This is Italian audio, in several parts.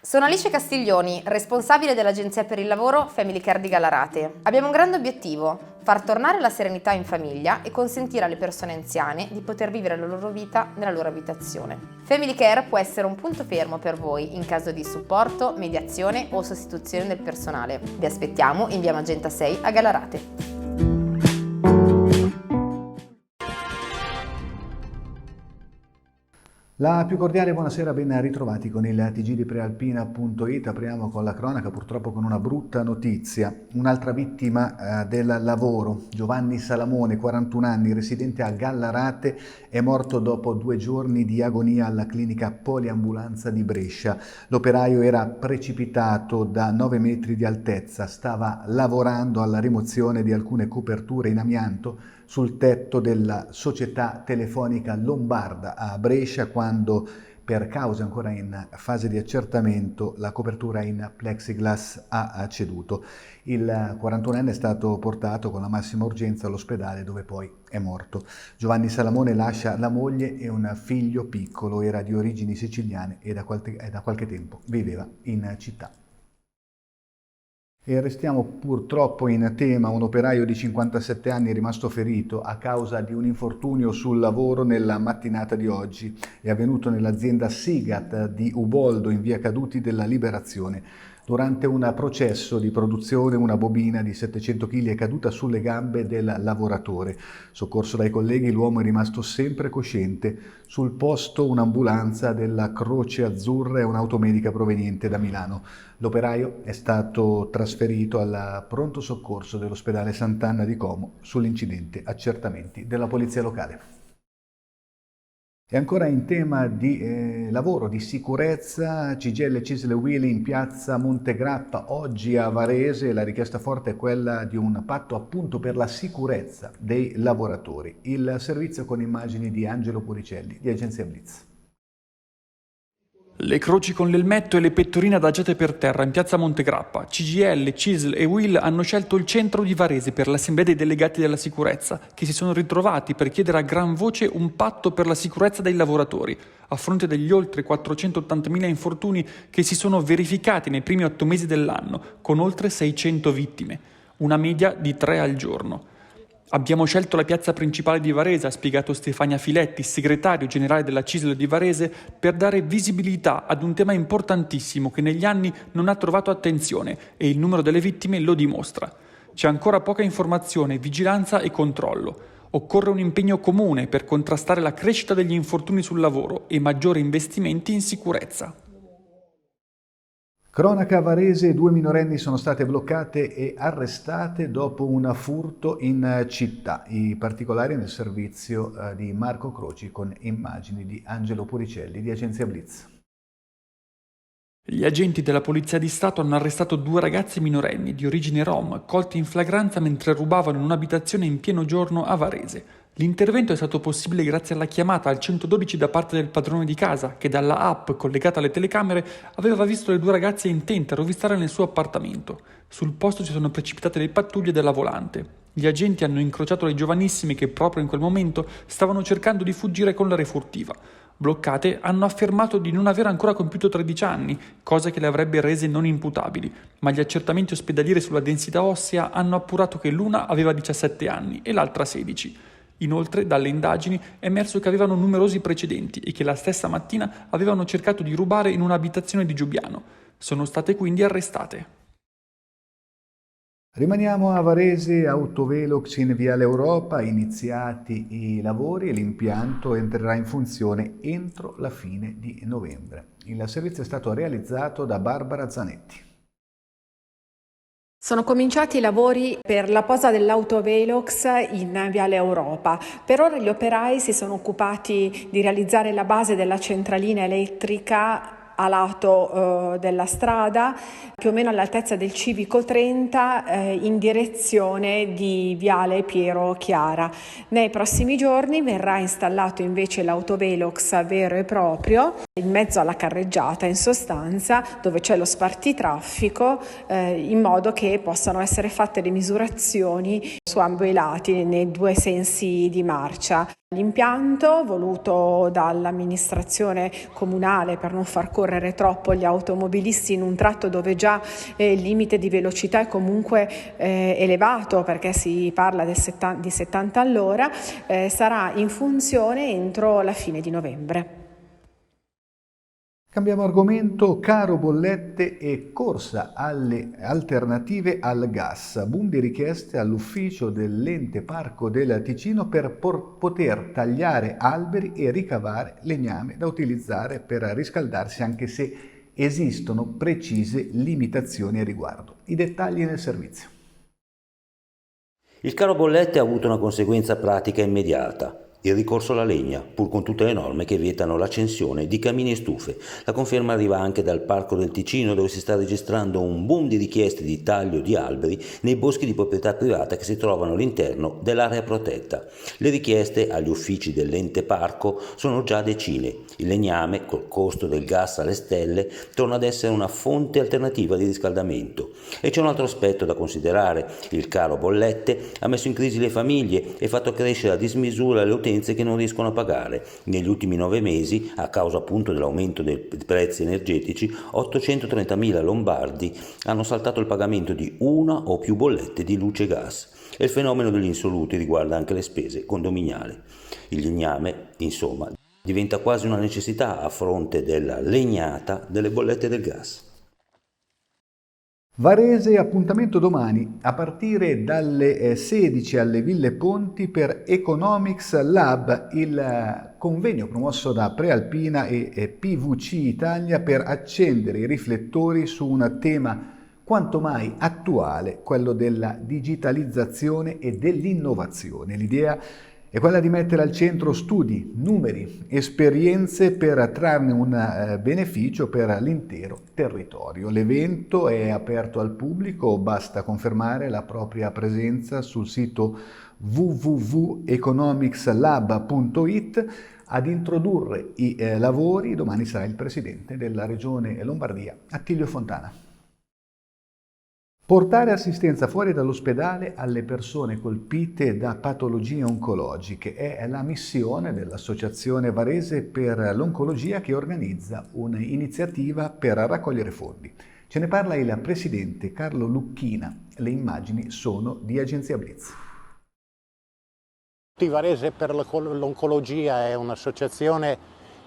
Sono Alice Castiglioni, responsabile dell'Agenzia per il Lavoro Family Care di Gallarate. Abbiamo un grande obiettivo: far tornare la serenità in famiglia e consentire alle persone anziane di poter vivere la loro vita nella loro abitazione. Family Care può essere un punto fermo per voi in caso di supporto, mediazione o sostituzione del personale. Vi aspettiamo in via Magenta 6 a Gallarate. La più cordiale buonasera, ben ritrovati con il TG di Prealpina.it. Apriamo con la cronaca, purtroppo con una brutta notizia. Un'altra vittima del lavoro, Giovanni Salamone, 41 anni, residente a Gallarate, è morto dopo 2 giorni di agonia alla clinica poliambulanza di Brescia. L'operaio era precipitato da 9 metri di altezza, stava lavorando alla rimozione di alcune coperture in amianto sul tetto della società telefonica lombarda a Brescia quando, per cause ancora in fase di accertamento, la copertura in plexiglass ha ceduto. Il 41enne è stato portato con la massima urgenza all'ospedale dove poi è morto. Giovanni Salamone lascia la moglie e un figlio piccolo, era di origini siciliane e da qualche tempo viveva in città. E restiamo purtroppo in tema. Un operaio di 57 anni è rimasto ferito a causa di un infortunio sul lavoro nella mattinata di oggi. È avvenuto nell'azienda Sigat di Uboldo in via Caduti della Liberazione. Durante un processo di produzione una bobina di 700 kg è caduta sulle gambe del lavoratore. Soccorso dai colleghi, l'uomo è rimasto sempre cosciente. Sul posto un'ambulanza della Croce Azzurra e un'automedica proveniente da Milano. L'operaio è stato trasferito al pronto soccorso dell'ospedale Sant'Anna di Como. Sull'incidente accertamenti della polizia locale. E ancora in tema di lavoro, di sicurezza, CGIL, CISL e UIL in piazza Montegrappa, oggi a Varese. La richiesta forte è quella di un patto appunto per la sicurezza dei lavoratori. Il servizio con immagini di Angelo Puricelli, di Agenzia Blitz. Le croci con l'elmetto e le pettorine adagiate per terra in piazza Montegrappa. CGIL, CISL e UIL hanno scelto il centro di Varese per l'assemblea dei delegati della sicurezza, che si sono ritrovati per chiedere a gran voce un patto per la sicurezza dei lavoratori, a fronte degli oltre 480.000 infortuni che si sono verificati nei primi 8 mesi dell'anno, con oltre 600 vittime, una media di 3 al giorno. Abbiamo scelto la piazza principale di Varese, ha spiegato Stefania Filetti, segretario generale della CISL di Varese, per dare visibilità ad un tema importantissimo che negli anni non ha trovato attenzione e il numero delle vittime lo dimostra. C'è ancora poca informazione, vigilanza e controllo. Occorre un impegno comune per contrastare la crescita degli infortuni sul lavoro e maggiori investimenti in sicurezza. Cronaca Varese, 2 minorenni sono state bloccate e arrestate dopo un furto in città. I particolari nel servizio di Marco Croci con immagini di Angelo Puricelli di Agenzia Blitz. Gli agenti della Polizia di Stato hanno arrestato 2 ragazzi minorenni di origine rom, colti in flagranza mentre rubavano in un'abitazione in pieno giorno a Varese. L'intervento è stato possibile grazie alla chiamata al 112 da parte del padrone di casa, che dalla app collegata alle telecamere aveva visto le 2 ragazze intente a rovistare nel suo appartamento. Sul posto si sono precipitate le pattuglie della volante. Gli agenti hanno incrociato le giovanissime che proprio in quel momento stavano cercando di fuggire con la refurtiva. Bloccate, hanno affermato di non aver ancora compiuto 13 anni, cosa che le avrebbe rese non imputabili, ma gli accertamenti ospedalieri sulla densità ossea hanno appurato che l'una aveva 17 anni e l'altra 16. Inoltre, dalle indagini è emerso che avevano numerosi precedenti e che la stessa mattina avevano cercato di rubare in un'abitazione di Giubiano. Sono state quindi arrestate. Rimaniamo a Varese, Autovelox in Viale Europa, iniziati i lavori e l'impianto entrerà in funzione entro la fine di novembre. Il servizio è stato realizzato da Barbara Zanetti. Sono cominciati i lavori per la posa dell'Autovelox in Viale Europa. Per ora gli operai si sono occupati di realizzare la base della centralina elettrica a lato della strada, più o meno all'altezza del Civico 30, in direzione di Viale Piero Chiara. Nei prossimi giorni verrà installato invece l'Autovelox vero e proprio in mezzo alla carreggiata, in sostanza, dove c'è lo spartitraffico, in modo che possano essere fatte le misurazioni su ambo i lati, nei due sensi di marcia. L'impianto, voluto dall'amministrazione comunale per non far correre troppo gli automobilisti in un tratto dove già il limite di velocità è comunque elevato, perché si parla di 70 all'ora, sarà in funzione entro la fine di novembre. Cambiamo argomento, caro bollette e corsa alle alternative al gas. Boom di richieste all'ufficio dell'Ente Parco del Ticino per poter tagliare alberi e ricavare legname da utilizzare per riscaldarsi, anche se esistono precise limitazioni a riguardo. I dettagli nel servizio. Il caro bollette ha avuto una conseguenza pratica immediata. Il ricorso alla legna, pur con tutte le norme che vietano l'accensione di camini e stufe. La conferma arriva anche dal Parco del Ticino, dove si sta registrando un boom di richieste di taglio di alberi nei boschi di proprietà privata che si trovano all'interno dell'area protetta. Le richieste agli uffici dell'ente parco sono già decine. Il legname, col costo del gas alle stelle, torna ad essere una fonte alternativa di riscaldamento. E c'è un altro aspetto da considerare. Il caro bollette ha messo in crisi le famiglie e fatto crescere a dismisura le utenze che non riescono a pagare. Negli ultimi 9 mesi, a causa appunto dell'aumento dei prezzi energetici, 830.000 lombardi hanno saltato il pagamento di una o più bollette di luce e gas. E il fenomeno degli insoluti riguarda anche le spese condominiali. Il legname, insomma, diventa quasi una necessità a fronte della legnata delle bollette del gas. Varese, appuntamento domani a partire dalle 16 alle Ville Ponti per Economics Lab, il convegno promosso da Prealpina e PVC Italia per accendere i riflettori su un tema quanto mai attuale, quello della digitalizzazione e dell'innovazione. L'idea è quella di mettere al centro studi, numeri, esperienze per trarne un beneficio per l'intero territorio. L'evento è aperto al pubblico, basta confermare la propria presenza sul sito www.economicslab.it. Ad introdurre i lavori domani sarà il presidente della Regione Lombardia, Attilio Fontana. Portare assistenza fuori dall'ospedale alle persone colpite da patologie oncologiche è la missione dell'Associazione Varese per l'Oncologia, che organizza un'iniziativa per raccogliere fondi. Ce ne parla il presidente Carlo Lucchina. Le immagini sono di Agenzia Blitz. Varese per l'Oncologia è un'associazione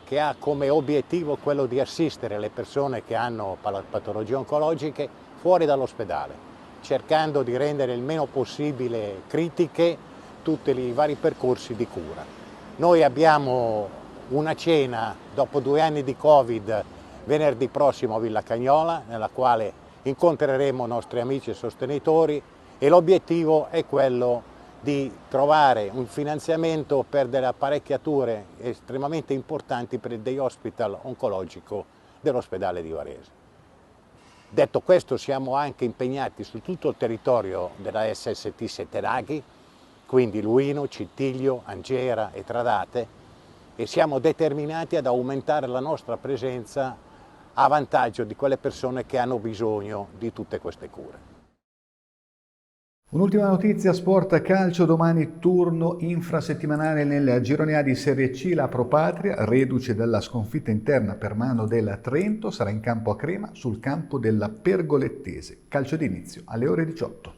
che ha come obiettivo quello di assistere le persone che hanno patologie oncologiche fuori dall'ospedale, cercando di rendere il meno possibile critiche tutti i vari percorsi di cura. Noi abbiamo una cena dopo 2 anni di Covid venerdì prossimo a Villa Cagnola, nella quale incontreremo nostri amici e sostenitori, e l'obiettivo è quello di trovare un finanziamento per delle apparecchiature estremamente importanti per il day hospital oncologico dell'ospedale di Varese. Detto questo, siamo anche impegnati su tutto il territorio della SST Setteraghi, quindi Luino, Cittiglio, Angera e Tradate, e siamo determinati ad aumentare la nostra presenza a vantaggio di quelle persone che hanno bisogno di tutte queste cure. Un'ultima notizia, sport calcio, domani turno infrasettimanale nel girone A di Serie C. La Pro Patria, reduce dalla sconfitta interna per mano del Trento, sarà in campo a Crema sul campo della Pergolettese. Calcio d'inizio alle ore 18.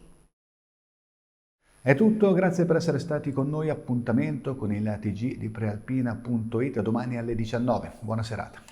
È tutto, grazie per essere stati con noi. Appuntamento con il TG di Prealpina.it domani alle 19. Buona serata.